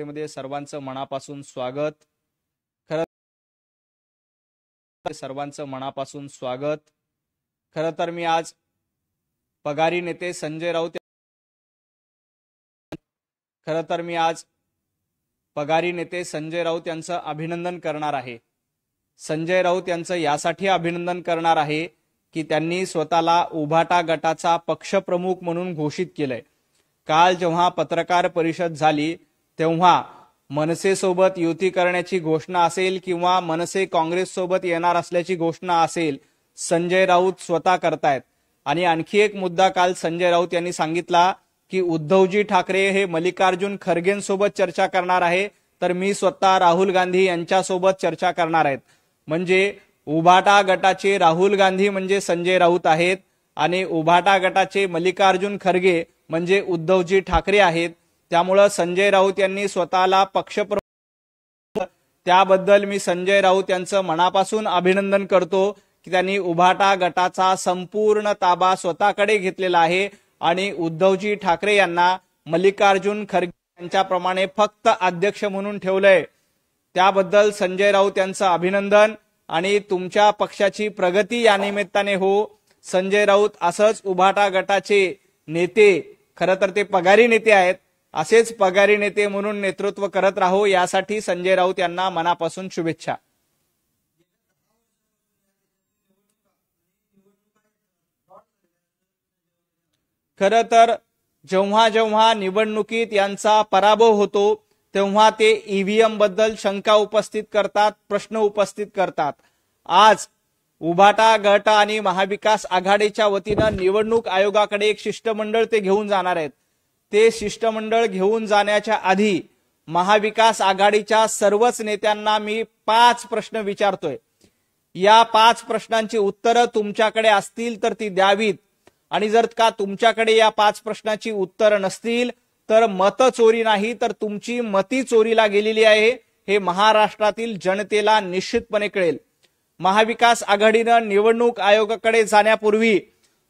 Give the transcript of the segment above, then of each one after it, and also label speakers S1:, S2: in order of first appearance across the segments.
S1: परिषदेमध्ये सर्वांचं मनापासून स्वागत। सर्वांचं मनापासून स्वागत। खरं तर मी आज पगारी नेते संजय राऊत यांचं अभिनंदन करणार आहे। संजय राऊत यांचं यासाठी अभिनंदन करणार आहे की त्यांनी स्वतःला उभाटा गटाचा पक्षप्रमुख म्हणून घोषित केलंय। काल जेव्हा पत्रकार परिषद झाली तेव्हा मनसे सोबत युती करण्याची घोषणा असेल किंवा मनसे काँग्रेस सोबत येणार असल्याची घोषणा असेल, संजय राऊत स्वतः करतायत। आणि आणखी एक मुद्दा काल संजय राऊत यांनी सांगितला की उद्धवजी ठाकरे हे मल्लिकार्जुन खरगेंसोबत चर्चा करणार आहे, तर मी स्वतः राहुल गांधी यांच्यासोबत चर्चा करणार आहेत। म्हणजे उभाटा गटाचे राहुल गांधी म्हणजे संजय राऊत आहेत आणि उभाटा गटाचे मल्लिकार्जुन खरगे म्हणजे उद्धवजी ठाकरे आहेत। त्यामुळे संजय राऊत यांनी स्वतःला पक्षप्रमुख, त्याबद्दल मी संजय राऊत यांचं मनापासून अभिनंदन करतो की त्यांनी उभाटा गटाचा संपूर्ण ताबा स्वतःकडे घेतलेला आहे आणि उद्धवजी ठाकरे यांना मल्लिकार्जुन खरगे यांच्याप्रमाणे फक्त अध्यक्ष म्हणून ठेवलंय। त्याबद्दल संजय राऊत यांचं अभिनंदन आणि तुमच्या पक्षाची प्रगती या निमित्ताने हो। संजय राऊत असंच उभाटा गटाचे नेते, खरं तर ते पगारी नेते आहेत, असेच पगारी नेते म्हणून नेतृत्व करत राहो यासाठी संजय राऊत यांना मनापासून शुभेच्छा। खरं तर जेव्हा जेव्हा निवडणुकीत यांचा पराभव होतो तेव्हा ते ईव्हीएम बद्दल शंका उपस्थित करतात, प्रश्न उपस्थित करतात। आज उभाटा गट आणि महाविकास आघाडीच्या वतीनं निवडणूक आयोगाकडे एक शिष्टमंडळ ते घेऊन जाणार आहेत। ते शिष्टमंडळ घेऊन जाण्याच्या आधी महाविकास आघाडीच्या सर्वच नेत्यांना मी 5 प्रश्न विचारतोय। या 5 प्रश्नांची उत्तरं तुमच्याकडे असतील तर ती द्यावीत आणि जर का तुमच्याकडे या 5 प्रश्नांची उत्तरं नसतील तर मतचोरी नाही तर तुमची मती चोरीला गेलेली आहे हे महाराष्ट्रातील जनतेला निश्चितपणे कळेल। महाविकास आघाडीनं निवडणूक आयोगाकडे जाण्यापूर्वी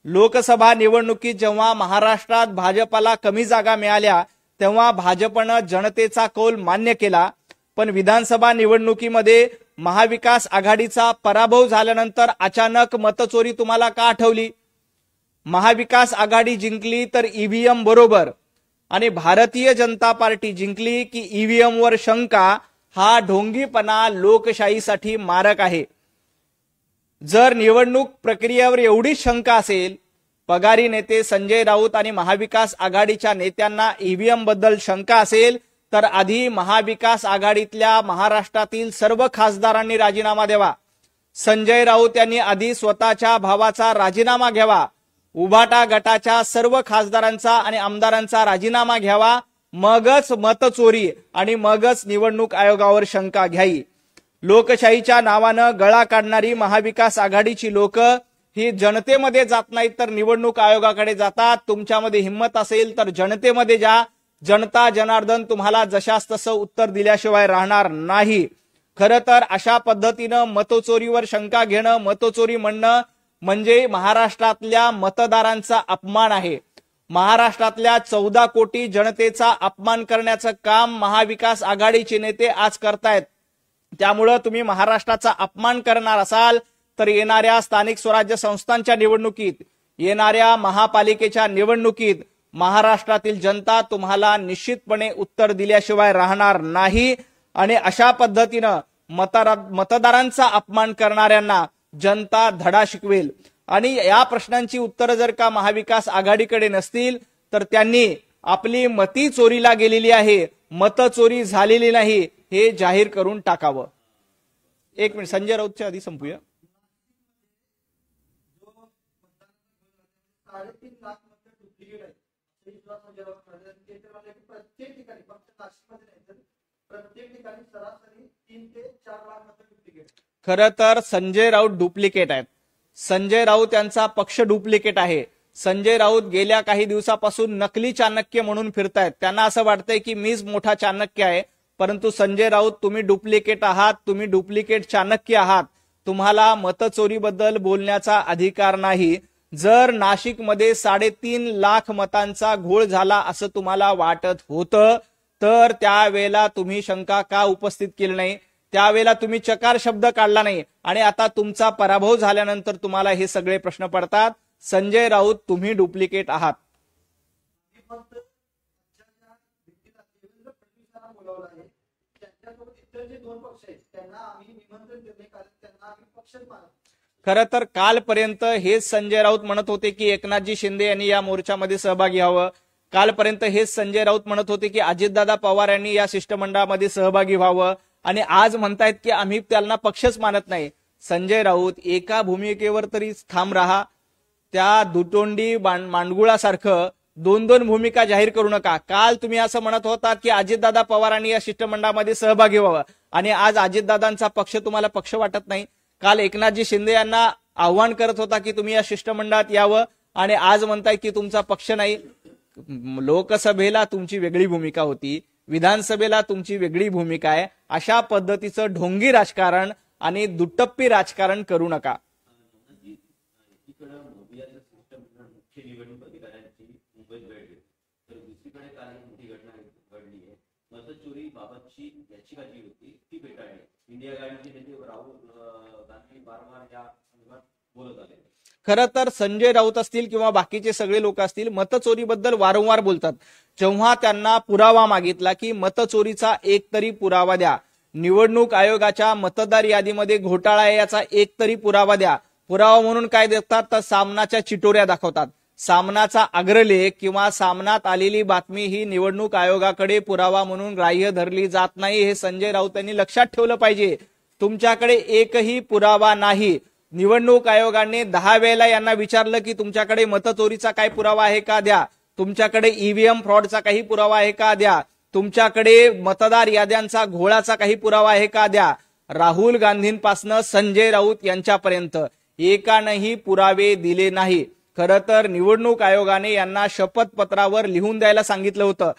S1: लोकसभा निवडणुकीत जेव्हा महाराष्ट्रात भाजपला कमी जागा मिळाल्या तेव्हा भाजपनं जनतेचा कौल मान्य केला, पण विधानसभा निवडणुकीमध्ये महाविकास आघाडीचा पराभव झाल्यानंतर अचानक मतचोरी तुम्हाला का आठवली? महाविकास आघाडी जिंकली तर ईव्हीएम बरोबर आणि भारतीय जनता पार्टी जिंकली की ईव्हीएम वर शंका हा ढोंगीपणा लोकशाहीसाठी मारक आहे। जर निवडणूक प्रक्रियेवर एवढी शंका असेल, पगारी नेते संजय राऊत आणि महाविकास आघाडीच्या नेत्यांना ईव्हीएम बद्दल शंका असेल तर आधी महाविकास आघाडीतल्या महाराष्ट्रातील सर्व खासदारांनी राजीनामा द्यावा। संजय राऊत यांनी आधी स्वतःच्या भावाचा राजीनामा घ्यावा, उभाटा गटाच्या सर्व खासदारांचा आणि आमदारांचा राजीनामा घ्यावा, मगच मतचोरी आणि मगच निवडणूक आयोगावर शंका घ्यावी। लोकशाहीच्या नावानं गळा काढणारी महाविकास आघाडीची लोक ही जनतेमध्ये जात नाहीत तर निवडणूक आयोगाकडे जातात। तुमच्यामध्ये हिम्मत असेल तर जनतेमध्ये जा, जनता जनार्दन तुम्हाला जशास तसं उत्तर दिल्याशिवाय राहणार नाही। खरं तर अशा पद्धतीनं मतचोरीवर शंका घेणं, मतचोरी म्हणणं म्हणजे महाराष्ट्रातल्या मतदारांचा अपमान आहे। महाराष्ट्रातल्या 14 कोटी जनतेचा अपमान करण्याचं काम महाविकास आघाडीचे नेते आज करतायत। त्यामुळे तुम्ही महाराष्ट्राचा अपमान करणार असाल तर येणाऱ्या स्थानिक स्वराज्य संस्थांच्या निवडणुकीत, येणाऱ्या महापालिकेच्या निवडणुकीत महाराष्ट्रातील जनता तुम्हाला निश्चितपणे उत्तर दिल्याशिवाय राहणार नाही आणि अशा पद्धतीनं मतदारांचा अपमान करणाऱ्यांना जनता धडा शिकवेल। आणि या प्रश्नांची उत्तरं जर का महाविकास आघाडीकडे नसतील तर त्यांनी आपली मती चोरीला गेलेली आहे, मतचोरी झालेली नाही हे जाहीर करून टाकावं। एक मिनिट, संजय राऊतच्या आधी संपूया।
S2: 3.5 लाख मतं डुप्लिकेट आहेत। प्रत्येक ठिकाणी सरासरी 3 ते 4 लाख मतं डुप्लिकेट।
S1: खरं तर संजय राऊत डुप्लिकेट आहेत। संजय राऊत यांचा पक्ष डुप्लिकेट आहे। संजय राऊत गेल्या काही दिवसापासून नकली चाणक्य म्हणून फिरतायत। त्यांना असं वाटतंय की मीच मोठा चाणक्य आहे, परंतु संजय राऊत तुम्ही डुप्लिकेट आहात, तुम्ही डुप्लिकेट चाणक्य आहात। तुम्हाला मतचोरीबद्दल बोलण्याचा अधिकार नाही। जर नाशिकमध्ये 3.5 लाख मतांचा घोळ झाला असं तुम्हाला वाटत होतं तर त्यावेळेला तुम्ही शंका का उपस्थित केली नाही, त्यावेळेला तुम्ही चकार शब्द काढला नाही आणि आता तुमचा पराभव झाल्यानंतर तुम्हाला हे सगळे प्रश्न पडतात. संजय राऊत तुम्ही डुप्लिकेट आहात.
S2: मी फक्त ज्या व्यक्तीला देवेंद्र फडणवीसांना बोलावलं आहे त्यांच्यासोबत इतर जे दोन पक्ष आहेत त्यांना आम्ही निमंत्रण देणे कारण त्यांना आम्ही पक्षच मानत.
S1: खरं तर कालपर्यंत हेच संजय राऊत म्हणत होते की एकनाथजी शिंदे यांनी या मोर्चामध्ये सहभागी व्हावं. कालपर्यंत हेच संजय राऊत म्हणत होते की अजितदादा पवार यांनी या शिष्टमंडळामध्ये सहभागी व्हावं आणि आज म्हणतायत की आम्ही त्यांना पक्षच मानत नाही. संजय राऊत एका भूमिकेवर तरी ठाम राहा. त्या दुतोंडी मांडगुळासारखं दोन दोन भूमिका जाहीर करू नका. काल तुम्ही असं म्हणत होता की अजितदादा पवारांनी या शिष्टमंडळामध्ये सहभागी व्हावं आणि आज अजितदादांचा पक्ष तुम्हाला पक्ष वाटत नाही. काल एकनाथजी शिंदे यांना आव्हान करत होता की तुम्ही या शिष्टमंडळात यावं आणि आज म्हणताय की तुमचा पक्ष नाही. लोकसभेला तुमची वेगळी भूमिका होती, विधानसभेला तुमची वेगळी भूमिका आहे. अशा पद्धतीचं ढोंगी राजकारण आणि दुटप्पी राजकारण करू नका.
S3: मुख्य निवडणूक अधिकाऱ्यांची मुंबईत भेट घेतली तर दुसरीकडे काल मोठी घटना घडली आहे. मतचोरी बाबतची याचिका जी होती ती फेटाळली. इंडिया गाडीचे नेते राहुल गांधी वारंवार या संदर्भात बोलत आले.
S1: खरं तर संजय राऊत असतील किंवा बाकीचे सगळे लोक असतील मतचोरीबद्दल वारंवार बोलतात. जेव्हा त्यांना पुरावा मागितला की मतचोरीचा एक तरी पुरावा द्या, निवडणूक आयोगाच्या मतदार यादीमध्ये घोटाळा आहे याचा एक तरी पुरावा द्या, पुरावा म्हणून काय देतात तर सामनाच्या चिटोऱ्या दाखवतात. सामनाचा अग्रलेख किंवा सामनात आलेली बातमी ही निवडणूक आयोगाकडे पुरावा म्हणून ग्राह्य धरली जात नाही. हे संजय राऊत यांनी लक्षात ठेवलं पाहिजे. तुमच्याकडे एकही पुरावा नाही. निवडणूक आयोगाने 10 वेळेला यांना विचारलं की तुमच्याकडे मतचोरीचा काही पुरावा आहे का द्या, तुमच्याकडे ईव्हीएम फ्रॉडचा काही पुरावा आहे का द्या, तुमच्याकडे मतदार याद्यांचा घोळाचा काही पुरावा आहे का द्या. राहुल गांधींपासनं संजय राऊत यांच्यापर्यंत एकानंही पुरावे दिले नाही. खरं तर निवडणूक आयोगाने यांना शपथपत्रावर लिहून द्यायला सांगितलं होतं.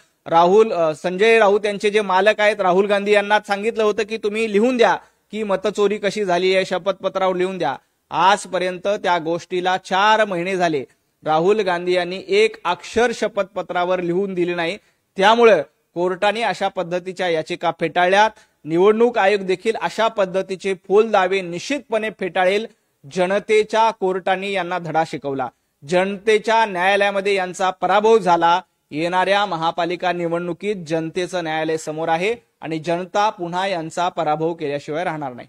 S1: संजय राऊत यांचे जे मालक आहेत राहुल गांधी यांना सांगितलं होतं की तुम्ही लिहून द्या की मतचोरी कशी झाली आहे, शपथपत्रावर लिहून द्या. आजपर्यंत त्या गोष्टीला 4 महिने झाले. राहुल गांधी यांनी एक अक्षर शपथपत्रावर लिहून दिले नाही. त्यामुळे कोर्टाने अशा पद्धतीच्या याचिका फेटाळल्यात. निवडणूक आयोग देखील अशा पद्धतीचे फोल दावे निश्चितपणे फेटाळेल. जनतेच्या कोर्टाने यांना धडा शिकवला. जनतेच्या न्यायालयामध्ये यांचा पराभव झाला. येणाऱ्या महापालिका निवडणुकीत जनतेचं न्यायालय समोर आहे आणि जनता पुन्हा यांचा पराभव केल्याशिवाय राहणार नाही.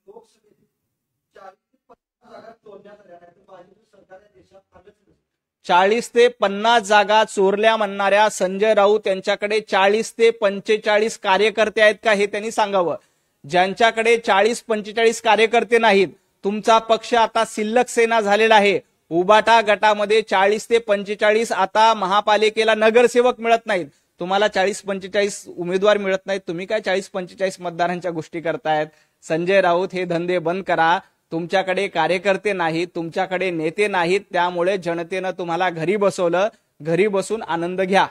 S2: लोकसभेत 40 ते 50 जागा चोरण्यात आल्या नाही तर भाजप सरकार या देशात आलंच नाही.
S1: 40 ते 50 जागा चोरल्या म्हणणाऱ्या संजय राऊत यांच्याकडे 40 ते 45 कार्यकर्ते आहेत का हे त्यांनी सांगावं. ज्यांच्याकडे 40-45 कार्यकर्ते नाहीत, तुमचा पक्ष आता शिल्लक सेना झालेला आहे. उबाटा गटामध्ये 40 ते 45 आता महापालिकेला नगरसेवक मिळत नाहीत. तुम्हाला 40-45 उमेदवार मिळत नाहीत, तुम्ही काय 40-45 मतदारांच्या गोष्टी करतायत. संजय राऊत हे धंदे बंद करा. तुमच्याकडे कार्यकर्ते नाहीत, तुमच्याकडे नेते नाहीत, त्यामुळे जनतेनं तुम्हाला घरी बसवलं. घरी बसून आनंद घ्या.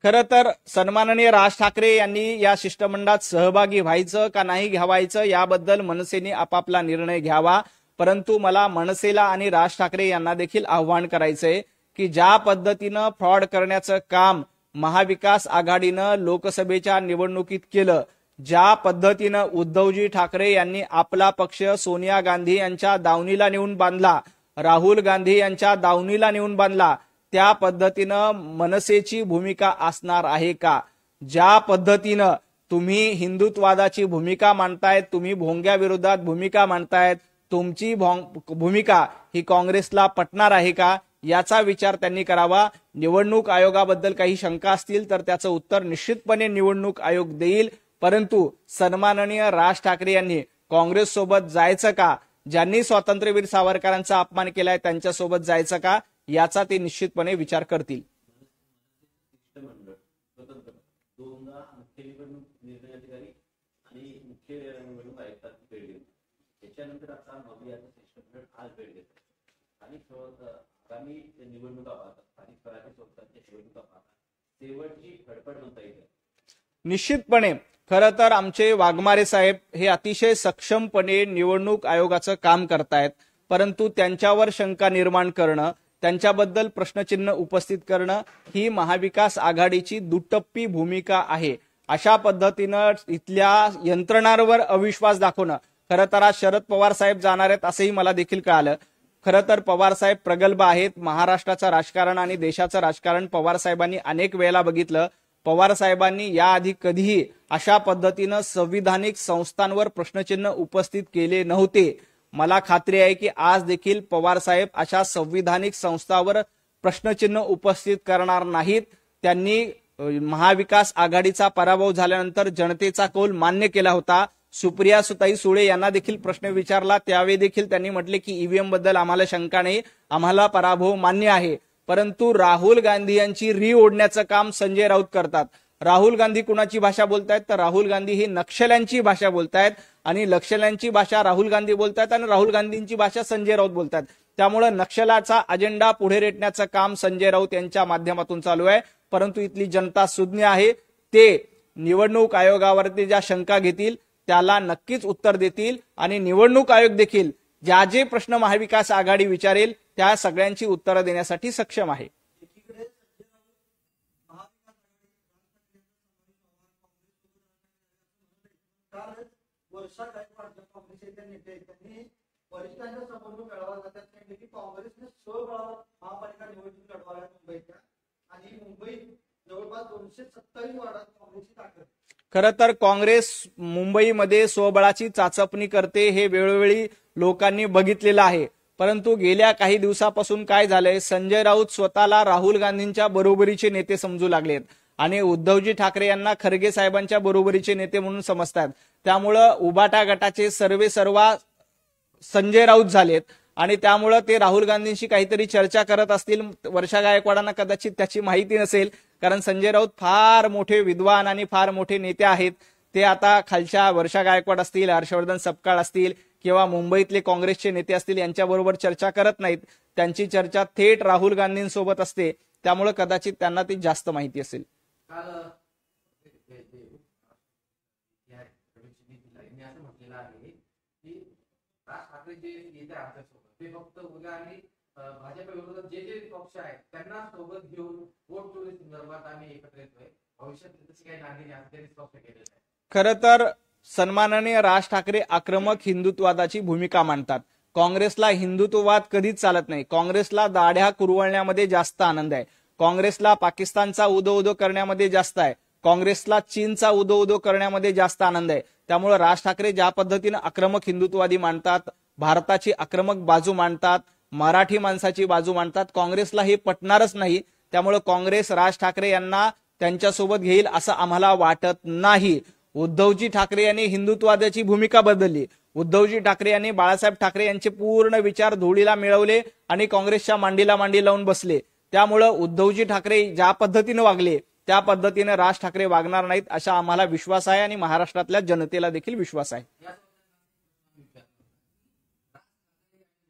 S1: खरं तर सन्माननीय राज ठाकरे यांनी या शिष्टमंडळात सहभागी व्हायचं का नाही घ्यावायचं याबद्दल मनसेने आपापला निर्णय घ्यावा. परंतु मला मनसेला आणि राज ठाकरे यांना देखील आव्हान करायचंय की ज्या पद्धतीनं फ्रॉड करण्याचं काम महाविकास आघाडीनं लोकसभेच्या निवडणुकीत केलं, ज्या पद्धतीनं उद्धवजी ठाकरे यांनी आपला पक्ष सोनिया गांधी यांच्या दावणीला नेऊन बांधला, राहुल गांधी यांच्या दावणीला नेऊन बांधला, त्या पद्धतीनं मनसेची भूमिका असणार आहे का? ज्या पद्धतीनं तुम्ही हिंदुत्ववादाची भूमिका मांडतायत, तुम्ही भोंग्या विरोधात भूमिका मांडतायत, तुमची भूमिका ही काँग्रेसला पटणार आहे का याचा विचार त्यांनी करावा. निवडणूक आयोगाबद्दल काही शंका असतील तर त्याचं उत्तर निश्चितपणे निवडणूक आयोग देईल. परंतु सन्माननीय राज ठाकरे यांनी काँग्रेस सोबत जायचं का, ज्यांनी स्वातंत्र्यवीर सावरकरांचा अपमान केलाय त्यांच्यासोबत जायचं का याचा ते निश्चितपणे विचार करतील.
S3: त्याच्यानंतर आता मौर्याचं शिष्टमंडळ आज भेट घेतात आणि आगामी निवडणुका पाहतात आणि स्वराज्य संस्थांच्या निवडणुका पाहतात. शेवटची फडफड म्हणता येईल.
S1: निश्चितपणे खरं तर आमचे वाघमारे साहेब हे अतिशय सक्षमपणे निवडणूक आयोगाचं काम करतायत, परंतु त्यांच्यावर शंका निर्माण करणं, त्यांच्याबद्दल प्रश्नचिन्ह उपस्थित करणं ही महाविकास आघाडीची दुटप्पी भूमिका आहे. अशा पद्धतीनं इथल्या यंत्रणांवर अविश्वास दाखवणं. खरं तर आज शरद पवार साहेब जाणार आहेत असंही मला देखील कळालं. खरं तर पवार साहेब प्रगल्भ आहेत. महाराष्ट्राचं राजकारण आणि देशाचं राजकारण पवार साहेबांनी अनेक वेळेला बघितलं. पवार साहेबांनी याआधी कधीही अशा पद्धतीनं संविधानिक संस्थांवर प्रश्नचिन्ह उपस्थित केले नव्हते. मला खात्री आहे की आज देखील पवार साहेब अशा संविधानिक संस्थांवर प्रश्नचिन्ह उपस्थित करणार नाहीत. त्यांनी महाविकास आघाडीचा पराभव झाल्यानंतर जनतेचा कौल मान्य केला होता. सुप्रिया सुताई सुळे यांना देखील प्रश्न विचारला, त्यावेळी देखील त्यांनी म्हटले की ईव्हीएम बद्दल आम्हाला शंका नाही, आम्हाला पराभव मान्य आहे. परंतु राहुल गांधी यांची री ओढण्याचं काम संजय राऊत करतात. राहुल गांधी कुणाची भाषा बोलतायत तर राहुल गांधी ही नक्षल्यांची भाषा बोलतायत आणि नक्षल्यांची भाषा राहुल गांधी बोलतायत आणि राहुल गांधींची भाषा संजय राऊत बोलतायत. त्यामुळे नक्षलाचा अजेंडा पुढे रेटण्याचं काम संजय राऊत यांच्या माध्यमातून चालू आहे. परंतु इथली जनता सुज्ञ आहे. ते निवडणूक आयोगावरती ज्या शंका घेतील त्याला नक्कीच उत्तर देतील आणि निवडणूक आयोग देखील ज्या जे प्रश्न महाविकास आघाडी विचारेल त्या सगळ्यांची उत्तरं देण्यासाठी सक्षम आहे.
S2: एकीकडे कालच वर्षा गायकवाड काँग्रेसचे नेते आहेत, त्यांनी वरिष्ठांच्या समोर मेळावा जातात सांगितले की काँग्रेसने स्वबळावर महापालिका निवडणूक लढवाव्या मुंबईच्या आणि मुंबईत जवळपास 227 वार्डात काँग्रेसची ताकद.
S1: खरं तर काँग्रेस मुंबईमध्ये स्वबळाची चाचपणी करते हे वेळोवेळी लोकांनी बघितलेलं आहे. परंतु गेल्या काही दिवसापासून काय झालंय, संजय राऊत स्वतःला राहुल गांधींच्या बरोबरीचे नेते समजू लागलेत आणि उद्धवजी ठाकरे यांना खरगे साहेबांच्या बरोबरीचे नेते म्हणून समजतात. त्यामुळं उबाटा गटाचे सर्वेसर्वा संजय राऊत झालेत आणि त्यामुळं ते राहुल गांधींशी काहीतरी चर्चा करत असतील. वर्षा गायकवाडांना कदाचित त्याची माहिती नसेल, कारण संजय राऊत फार मोठे विद्वान आणि फार मोठे नेते आहेत. ते आता खालच्या वर्षा गायकवाड असतील, हर्षवर्धन सपकाळ असतील किंवा मुंबईतले काँग्रेसचे नेते असतील यांच्याबरोबर चर्चा करत नाहीत. त्यांची चर्चा थेट राहुल गांधींसोबत असते. त्यामुळे कदाचित त्यांना ती जास्त माहिती असेल.
S4: काल असं म्हटलेलं आहे की राज ठाकरे जे येते आमच्यासोबत ते फक्त उद्या आणि भाजप विरोधात जे जे पक्ष आहेत त्यांना सोबत घेऊन वोट चोरी संदर्भात आम्ही एकत्र येतोय. भविष्यात तशी काही नांदी नाही असं त्यांनी स्पष्ट केलेलं आहे.
S1: खरं तर सन्माननीय राज ठाकरे आक्रमक हिंदुत्ववादाची भूमिका मांडतात. काँग्रेसला हिंदुत्ववाद कधीच चालत नाही. काँग्रेसला दाढ्या कुरवळण्यामध्ये जास्त आनंद आहे. काँग्रेसला पाकिस्तानचा उदो उदो करण्यामध्ये जास्त आहे. काँग्रेसला चीनचा उदो उदो करण्यामध्ये जास्त आनंद आहे. त्यामुळे राज ठाकरे ज्या पद्धतीनं आक्रमक हिंदुत्ववादी मांडतात, भारताची आक्रमक बाजू मांडतात, मराठी माणसाची बाजू मांडतात, काँग्रेसला हे पटणारच नाही. त्यामुळे काँग्रेस राज ठाकरे यांना त्यांच्यासोबत घेईल असं आम्हाला वाटत नाही. उद्धवजी ठाकरे यांनी हिंदुत्ववादाची भूमिका बदलली. उद्धवजी ठाकरे यांनी बाळासाहेब ठाकरे यांचे पूर्ण विचार धुळीला मिळवले आणि काँग्रेसच्या मांडीला मांडी लावून बसले. त्यामुळे उद्धवजी ठाकरे ज्या पद्धतीने वागले त्या पद्धतीने राज ठाकरे वागणार नाहीत असा आम्हाला विश्वास आहे आणि महाराष्ट्रातल्या जनतेला देखील विश्वास आहे.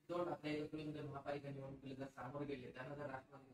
S4: महापालिका निवडणुकीला जर सामोरे गेले त्यांना जर राष्ट्रवादी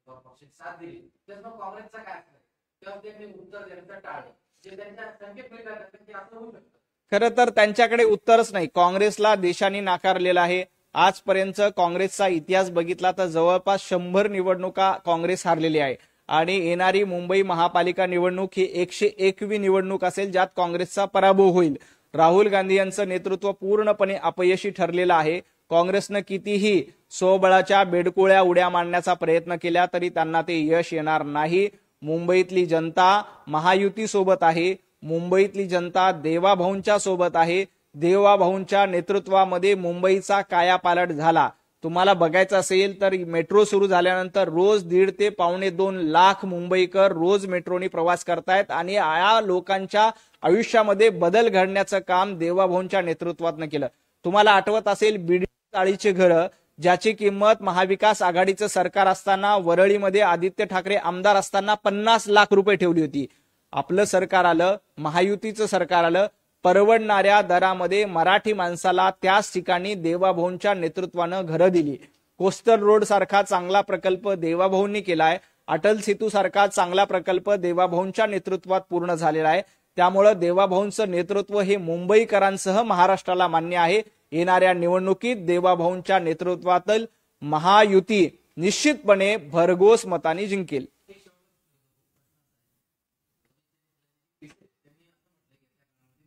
S4: पक्षाची साथ दिली तर मग काँग्रेसचा काय असणार तेव्हा त्यांनी उत्तर देण्याचं टाळलं. जे त्यांच्या संकेत मिळतात असं होऊ शकतं.
S1: खरं तर त्यांच्याकडे उत्तरच नाही. काँग्रेसला देशाने नाकारलेलं आहे. आजपर्यंत काँग्रेसचा इतिहास बघितला तर जवळपास 100 निवडणुका काँग्रेस हारलेली आहे आणि येणारी मुंबई महापालिका निवडणूक ही 101वी निवडणूक असेल ज्यात काँग्रेसचा पराभव होईल. राहुल गांधी यांचं नेतृत्व पूर्णपणे अपयशी ठरलेलं आहे. काँग्रेसनं कितीही स्वबळाच्या बेडकुळ्या उड्या मारण्याचा प्रयत्न केला तरी त्यांना ते यश येणार नाही. मुंबईतली जनता महायुती सोबत आहे. मुंबईतली जनता देवाभाऊंच्या सोबत आहे. देवाभाऊंच्या नेतृत्वामध्ये मुंबईचा कायापालट झाला. तुम्हाला बघायचं असेल तर मेट्रो सुरू झाल्यानंतर रोज 1.5 ते 2.25 लाख मुंबईकर रोज मेट्रोनी प्रवास करतायत आणि या लोकांच्या आयुष्यामध्ये बदल घडण्याचं काम देवाभाऊंच्या नेतृत्वातनं केलं. तुम्हाला आठवत असेल बीडी चाळीचे घरं ज्याची किंमत महाविकास आघाडीचं सरकार असताना वरळीमध्ये आदित्य ठाकरे आमदार असताना 50 लाख रुपये ठेवली होती. आपलं सरकार आलं, महायुतीचं सरकार आलं, परवडणाऱ्या दरामध्ये मराठी माणसाला त्याच ठिकाणी देवाभाऊंच्या नेतृत्वानं घरं दिली. कोस्टल रोड सारखा चांगला प्रकल्प देवाभाऊंनी केलाय. अटल सेतू सारखा चांगला प्रकल्प देवाभाऊंच्या नेतृत्वात पूर्ण झालेला आहे. त्यामुळं देवाभाऊंचं नेतृत्व हे मुंबईकरांसह महाराष्ट्राला मान्य आहे. येणाऱ्या निवडणुकीत देवाभाऊंच्या नेतृत्वातील महायुती निश्चितपणे भरघोस मतांनी जिंकेल.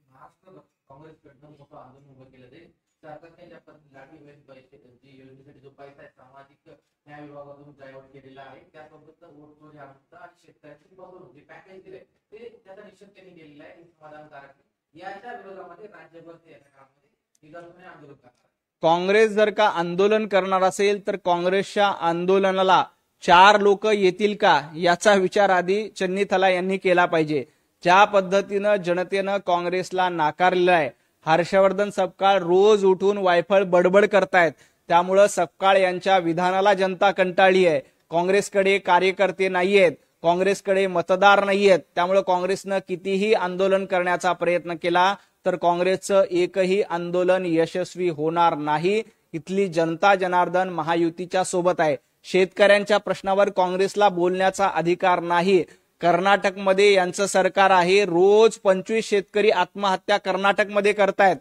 S4: महाराष्ट्र काँग्रेसकडनं मोठं आंदोलन उभं केलं जाईल. सरकारने लाठी पैसे योजनेसाठी जो पैसा आहे सामाजिक न्याय विभागातून डायव्हर्ट केलेला आहे त्यासोबत वोट चोरी आणि शेतकऱ्यांची फसवणूक जे पॅकेज दिले ते त्याचा निषेध त्यांनी केलेला आहे. समाधानकारक याच्या विरोधामध्ये राज्यभर ते या काळामध्ये निदर्शने आंदोलन करणार.
S1: काँग्रेस जर का आंदोलन करणार असेल तर काँग्रेसच्या आंदोलनाला 4 लोक येतील का याचा विचार आधी चन्नीथला यांनी केला पाहिजे. ज्या पद्धतीनं जनतेनं काँग्रेसला नाकारलेलं आहे, हर्षवर्धन सपकाळ रोज उठून वायफळ बडबड करतायत, त्यामुळं सपकाळ यांच्या विधानाला जनता कंटाळली आहे. काँग्रेसकडे कार्यकर्ते नाहीयेत, काँग्रेसकडे मतदार नाहीयेत, त्यामुळे काँग्रेसनं कितीही आंदोलन करण्याचा प्रयत्न केला तर काँग्रेसचं एकही आंदोलन यशस्वी होणार नाही. इथली जनता जनार्दन महायुतीच्या सोबत आहे. शेतकऱ्यांच्या प्रश्नावर काँग्रेसला बोलण्याचा अधिकार नाही. कर्नाटकमध्ये यांचं सरकार आहे, रोज 25 शेतकरी आत्महत्या कर्नाटकमध्ये करतायत.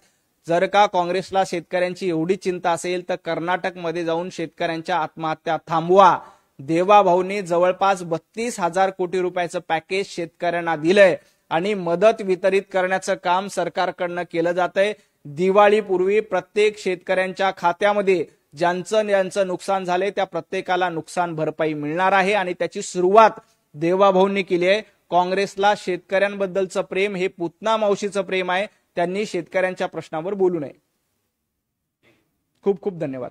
S1: जर का काँग्रेसला शेतकऱ्यांची एवढी चिंता असेल तर कर्नाटकमध्ये जाऊन शेतकऱ्यांच्या आत्महत्या थांबवा. देवाभाऊंनी जवळपास 32,000 कोटी रुपयाचं पॅकेज शेतकऱ्यांना दिलंय आणि मदत वितरित करण्याचं काम सरकारकडनं केलं जातंय. दिवाळीपूर्वी प्रत्येक शेतकऱ्यांच्या खात्यामध्ये ज्यांचं नुकसान झालंय त्या प्रत्येकाला नुकसान भरपाई मिळणार आहे आणि त्याची सुरुवात देवाभाऊंनी केली आहे. काँग्रेसला शेतकऱ्यांबद्दलचं प्रेम हे पुतना मावशीचं प्रेम आहे. त्यांनी शेतकऱ्यांच्या प्रश्नावर बोलू नये. खूप खूप धन्यवाद.